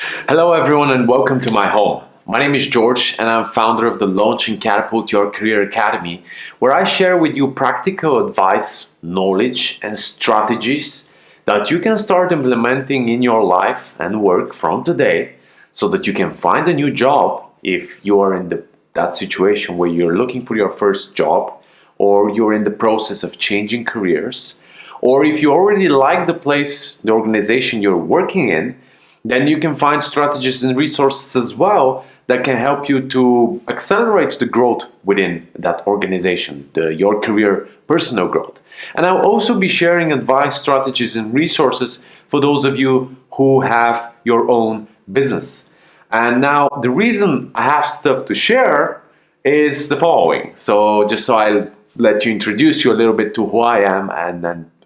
Hello, everyone, and welcome to my home. My name is George, and I'm founder of the Launch and Catapult Your Career Academy, where I share with you practical advice, knowledge, and strategies that you can start implementing in your life and work from today so that you can find a new job if you are in that situation where you're looking for your first job or you're in the process of changing careers, or if you already like the organization you're working in, then you can find strategies and resources as well that can help you to accelerate the growth within that organization, your career, personal growth. And I'll also be sharing advice, strategies, and resources for those of you who have your own business. And now, the reason I have stuff to share is the following. So I'll let you introduce you a little bit to who I am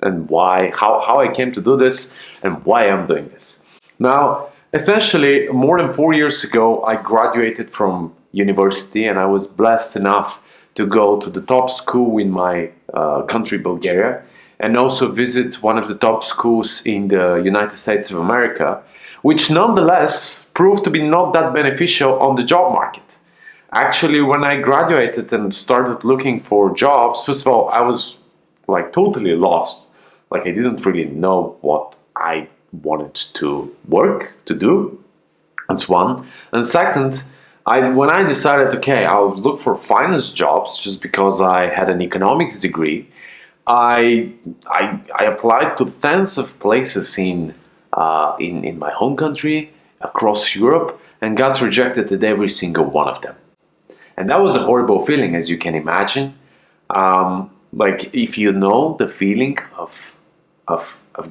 and why, how I came to do this and why I'm doing this. Now, essentially, more than 4 years ago, I graduated from university and I was blessed enough to go to the top school in my country, Bulgaria, and also visit one of the top schools in the United States of America, which nonetheless proved to be not that beneficial on the job market. Actually, when I graduated and started looking for jobs, first of all, I was like totally lost. Like I didn't really know what I wanted to work to do. That's one. And second, when I decided, okay, I'll look for finance jobs just because I had an economics degree, I applied to tens of places in my home country, across Europe, and got rejected at every single one of them. And that was a horrible feeling, as you can imagine. Like if you know the feeling of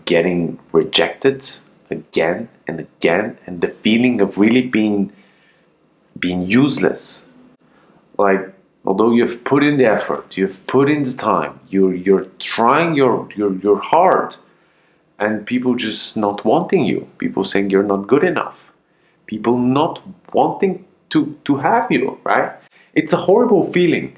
getting rejected again and again, and the feeling of really being useless. Like although you've put in the effort, you've put in the time, you're trying your hard, and people just not wanting you, people saying you're not good enough, people not wanting to have you, right? It's a horrible feeling.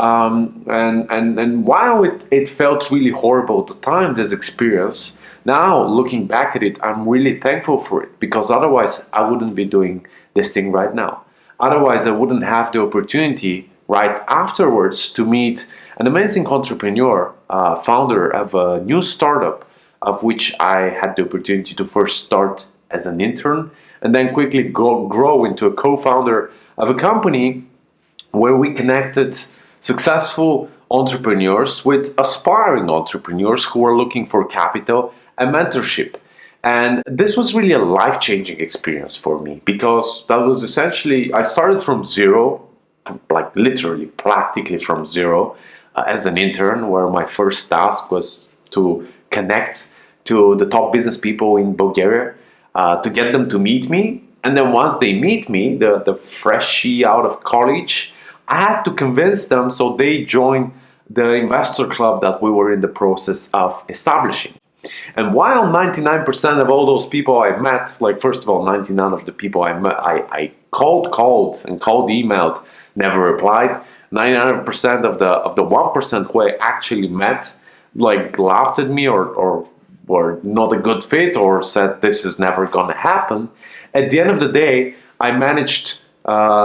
And while it felt really horrible at the time, this experience, now looking back at it, I'm really thankful for it, because otherwise I wouldn't be doing this thing right now. Otherwise, I wouldn't have the opportunity right afterwards to meet an amazing entrepreneur, founder of a new startup, of which I had the opportunity to first start as an intern and then quickly grow into a co-founder of a company where we connected successful entrepreneurs with aspiring entrepreneurs who are looking for capital and mentorship. And this was really a life-changing experience for me, because that was essentially, I started from zero, like literally, practically from zero, as an intern, where my first task was to connect to the top business people in Bulgaria, to get them to meet me. And then once they meet me, the freshie out of college, I had to convince them so they joined the investor club that we were in the process of establishing. And while 99% of all those people I met, like first of all, 99 of the people I met, I called, emailed, never replied. 99% of the 1% who I actually met, like laughed at me or were not a good fit or said this is never gonna happen. At the end of the day, I managed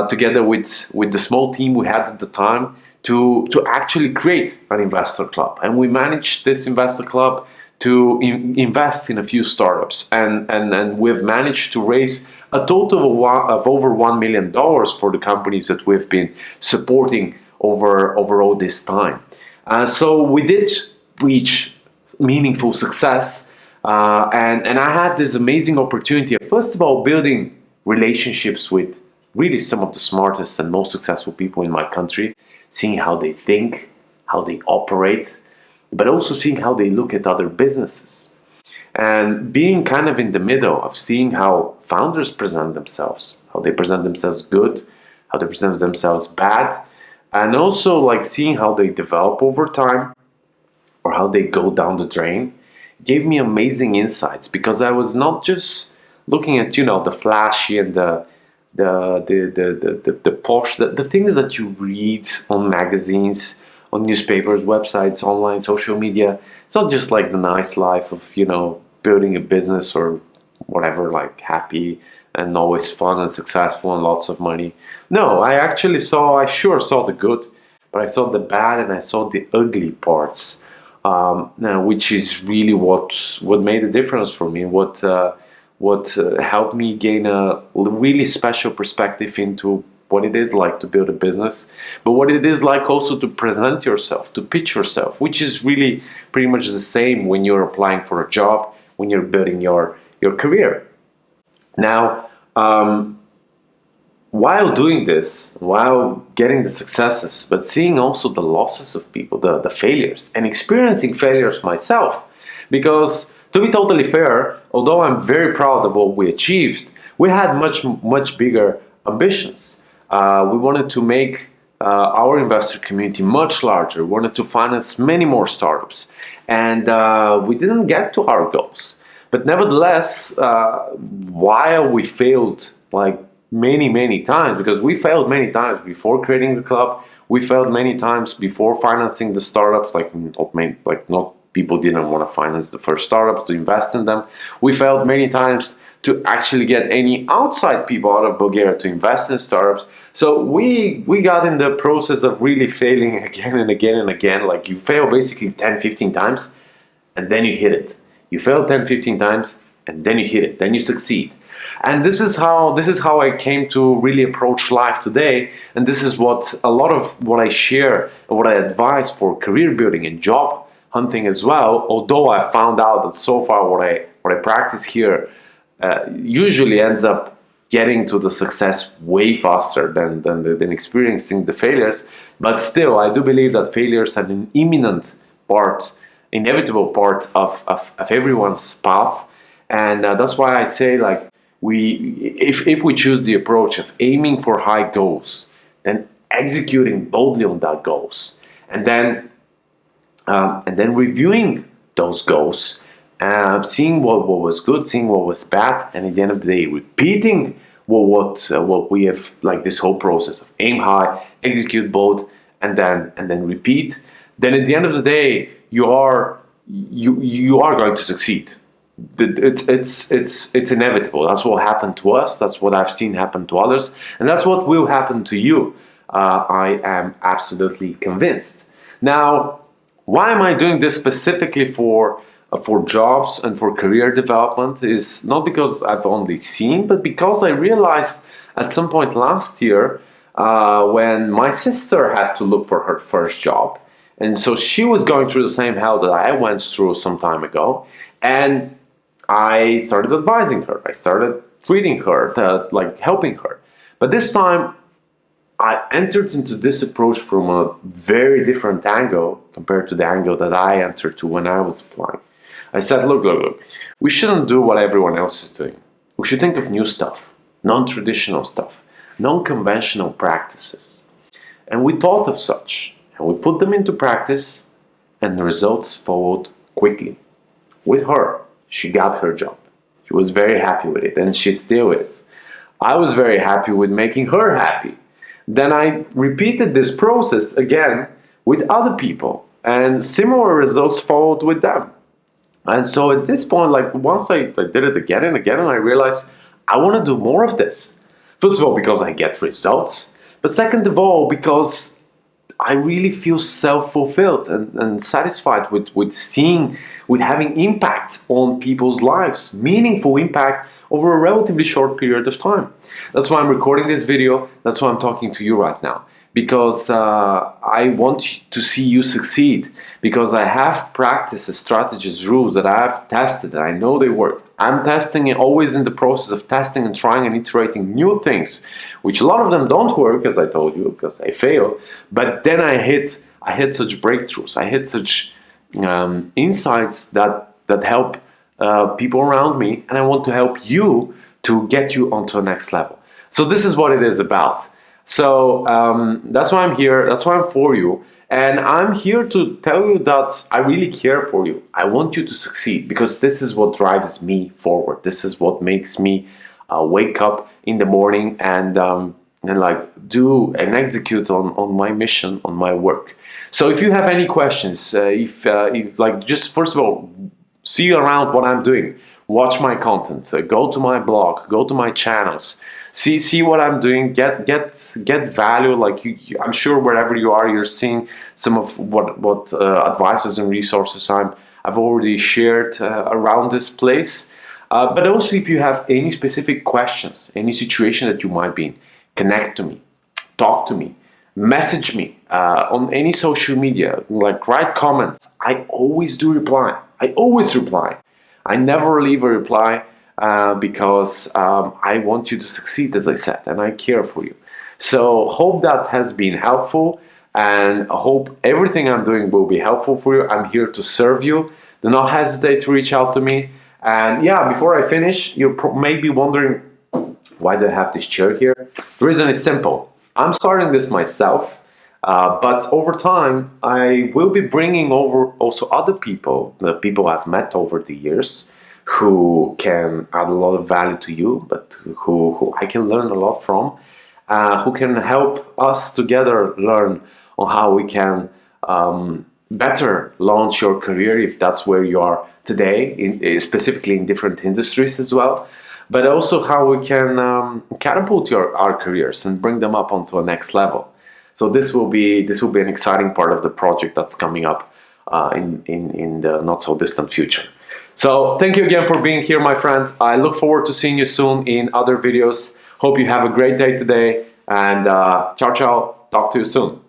together with the small team we had at the time to actually create an investor club. And we managed this investor club to invest in a few startups. And we've managed to raise a total of over $1 million for the companies that we've been supporting over all this time. So we did reach meaningful success. And I had this amazing opportunity of, first of all, building relationships with really some of the smartest and most successful people in my country, seeing how they think, how they operate, but also seeing how they look at other businesses. And being kind of in the middle of seeing how founders present themselves, how they present themselves good, how they present themselves bad, and also like seeing how they develop over time or how they go down the drain, gave me amazing insights, because I was not just looking at, the flashy and the posh, the things that you read on magazines, on newspapers, websites, online, social media. It's not just like the nice life of, building a business or whatever, like happy and always fun and successful and lots of money. No, I sure saw the good, but I saw the bad and I saw the ugly parts, now, which is really what made a difference for me. What helped me gain a really special perspective into what it is like to build a business, but what it is like also to present yourself, to pitch yourself, which is really pretty much the same when you're applying for a job, when you're building your career. Now, while doing this, while getting the successes, but seeing also the losses of people, the failures, and experiencing failures myself, because to be totally fair, although I'm very proud of what we achieved, we had much bigger ambitions. We wanted to make our investor community much larger. We wanted to finance many more startups, and we didn't get to our goals. But nevertheless, while we failed like many times, because we failed many times before creating the club, we failed many times before financing the startups. Not people didn't want to finance the first startups to invest in them. We failed many times to actually get any outside people out of Bulgaria to invest in startups. So we got in the process of really failing again and again and again. Like you fail basically 10, 15 times and then you hit it. You fail 10, 15 times and then you hit it. Then you succeed. And this is how I came to really approach life today. And this is what a lot of what I share and what I advise for career building and job hunting as well. Although I found out that so far what I practice here usually ends up getting to the success way faster than experiencing the failures. But still, I do believe that failures are an inevitable part of everyone's path. And that's why I say, like, if we choose the approach of aiming for high goals, then executing boldly on that goals, and then reviewing those goals, seeing what was good, seeing what was bad, and at the end of the day, repeating what we have, like this whole process of aim high, execute bold, and then repeat. Then at the end of the day, you are going to succeed. It's inevitable. That's what happened to us. That's what I've seen happen to others, and that's what will happen to you. I am absolutely convinced. Now, why am I doing this specifically for jobs and for career development? Is not because I've only seen, but because I realized at some point last year when my sister had to look for her first job, and so she was going through the same hell that I went through some time ago, and I started advising her. I started treating her, helping her. But this time, I entered into this approach from a very different angle compared to the angle that I entered to when I was applying. I said, look, we shouldn't do what everyone else is doing. We should think of new stuff, non-traditional stuff, non-conventional practices. And we thought of such, and we put them into practice, and the results followed quickly. With her, she got her job. She was very happy with it, and she still is. I was very happy with making her happy. Then I repeated this process again with other people, and similar results followed with them. And so at this point, like once I did it again and again, and I realized I want to do more of this. First of all, because I get results, but second of all, because I really feel self-fulfilled and satisfied with having impact on people's lives, meaningful impact over a relatively short period of time. That's why I'm recording this video. That's why I'm talking to you right now. Because I want to see you succeed. Because I have practices, strategies, rules that I have tested, and I know they work. I'm testing it, always in the process of testing and trying and iterating new things, which a lot of them don't work, as I told you, because I fail. But then I hit such breakthroughs. I hit such insights that help people around me, and I want to help you to get you onto the next level. So this is what it is about. So that's why I'm here. That's why I'm for you. And I'm here to tell you that I really care for you. I want you to succeed because this is what drives me forward. This is what makes me wake up in the morning and do and execute on my mission, on my work. So if you have any questions, if just first of all, see around what I'm doing. watch my content, go to my blog, go to my channels, see what I'm doing, get value. Like I'm sure wherever you are, you're seeing some of what advices and resources I've already shared around this place. But also, if you have any specific questions, any situation that you might be in, connect to me, talk to me, message me on any social media, like write comments. I always do reply. I always reply. I never leave a reply because I want you to succeed, as I said, and I care for you. So hope that has been helpful, and I hope everything I'm doing will be helpful for you. I'm here to serve you. Do not hesitate to reach out to me. And yeah, before I finish, you may be wondering, why do I have this chair here? The reason is simple. I'm starting this myself, but over time, I will be bringing over also other people, the people I've met over the years, who can add a lot of value to you, but who I can learn a lot from, who can help us together learn on how we can better launch your career if that's where you are today, specifically in different industries as well, but also how we can catapult our careers and bring them up onto a next level. So this will be an exciting part of the project that's coming up in the not so distant future. So thank you again for being here, my friend. I look forward to seeing you soon in other videos. Hope you have a great day today, and ciao ciao. Talk to you soon.